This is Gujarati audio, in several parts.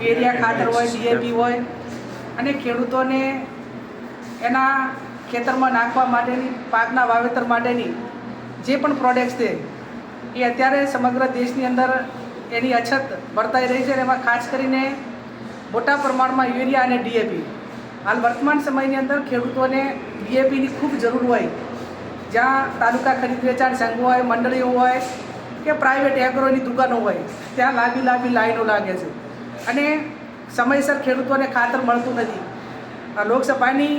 યુરિયા ખાતર હોય, DAP હોય, અને ખેડૂતોને એના ખેતરમાં નાખવા માટેની પાકના વાવેતર માટેની જે પણ પ્રોડક્ટ્સ છે એ અત્યારે સમગ્ર દેશની અંદર એની અછત વર્તાઈ રહી છે. એમાં ખાસ કરીને મોટા પ્રમાણમાં યુરિયા અને DAP હાલ વર્તમાન સમયની અંદર ખેડૂતોને DAPની ખૂબ જરૂર હોય. જ્યાં તાલુકા ખરીદ વેચાણ સંઘ હોય, મંડળીઓ હોય કે પ્રાઇવેટ એગ્રોની દુકાનો હોય, ત્યાં લાંબી લાઈનો લાગે છે અને સમયસર ખેડૂતોને ખાતર મળતું નથી. લોકસભાની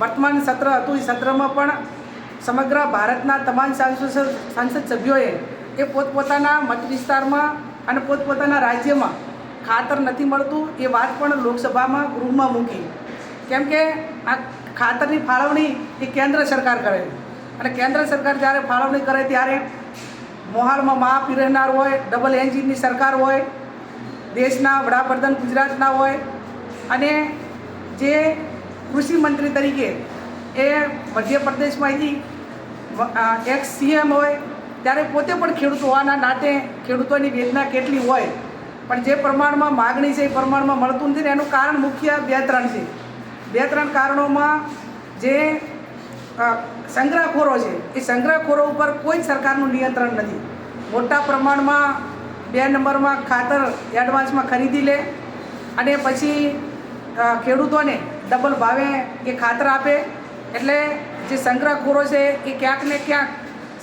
વર્તમાન સત્ર હતું, એ સત્રમાં પણ સમગ્ર ભારતના તમામ સાંસદ સભ્યોએ એ પોતપોતાના મત વિસ્તારમાં અને પોતપોતાના રાજ્યમાં ખાતર નથી મળતું એ વાત પણ લોકસભામાં ગૃહમાં મૂકી. કેમ કે આ ખાતરની ફાળવણી એ કેન્દ્ર સરકાર કરે અને કેન્દ્ર સરકાર જ્યારે ફાળવણી કરે ત્યારે મોહાળમાં માફી રહેનાર હોય, ડબલ એન્જિનની સરકાર હોય, દેશના વડાપ્રધાન ગુજરાતના હોય અને જે કૃષિ મંત્રી તરીકે એ મધ્યપ્રદેશમાંથી એક્સ CM હોય, ત્યારે પોતે પણ ખેડૂત હોવાના નાતે ખેડૂતોની વેદના કેટલી હોય પણ જે પ્રમાણમાં માગણી છે એ પ્રમાણમાં મળતું નથી. એનું કારણ મુખ્ય 2-3 છે. 2-3 કારણોમાં જે સંગ્રહખોરો છે એ સંગ્રહખોરો ઉપર કોઈ સરકારનું નિયંત્રણ નથી. મોટા પ્રમાણમાં 2 નંબરમાં ખાતર એડવાન્સમાં ખરીદી લે અને પછી ખેડૂતોને ડબલ ભાવે એ ખાતર આપે. એટલે જે સંગ્રહખોરો છે એ ક્યાંક ને ક્યાંક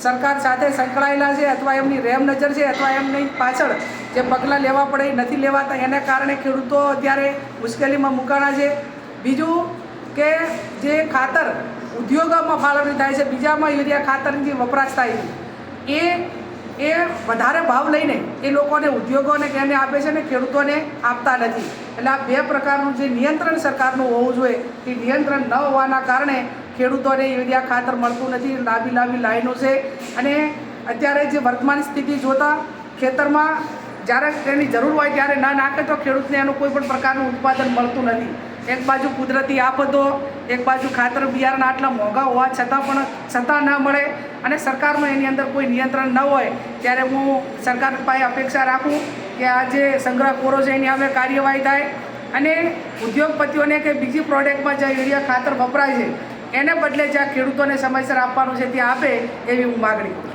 સરકાર સાથે સંકળાયેલા છે અથવા એમની રેમ નજર છે અથવા એમની પાછળ જે પગલાં લેવા પડે એ નથી લેવાતા. એને કારણે ખેડૂતો અત્યારે મુશ્કેલીમાં મુકાણા છે. બીજું કે જે ખાતર ઉદ્યોગોમાં ફાળવણી થાય છે, બીજામાં યુરિયા ખાતરની વપરાશ થાય છે, એ વધારે ભાવ લઈને એ લોકોને ઉદ્યોગોને એને આપે છે ને ખેડૂતોને આપતા નથી. એટલે આ 2 પ્રકારનું જે નિયંત્રણ સરકારનું હોવું જોઈએ એ નિયંત્રણ ન હોવાના કારણે ખેડૂતોને યુરિયા ખાતર મળતું નથી. લાંબી લાઈનો છે અને અત્યારે જે વર્તમાન સ્થિતિ જોતાં ખેતરમાં જ્યારે તેની જરૂર હોય ત્યારે ના નાખે તો ખેડૂતને એનું કોઈ પણ પ્રકારનું ઉત્પાદન મળતું નથી. એક બાજુ કુદરતી આફતો, એક બાજુ ખાતર બિયારણ આટલા મોંઘા હોવા છતાં ના મળે અને સરકારનું એની અંદર કોઈ નિયંત્રણ ન હોય ત્યારે હું સરકાર પાસે અપેક્ષા રાખું કે આ જે સંગ્રહખોરો છે એની સામે કાર્યવાહી થાય અને ઉદ્યોગપતિઓને કે બીજી પ્રોડક્ટમાં જ્યાં યુરિયા ખાતર વપરાય છે એને બદલે જ્યાં ખેડૂતોને સમયસર આપવાનું છે ત્યાં આપે એવી હું માગણી કરું.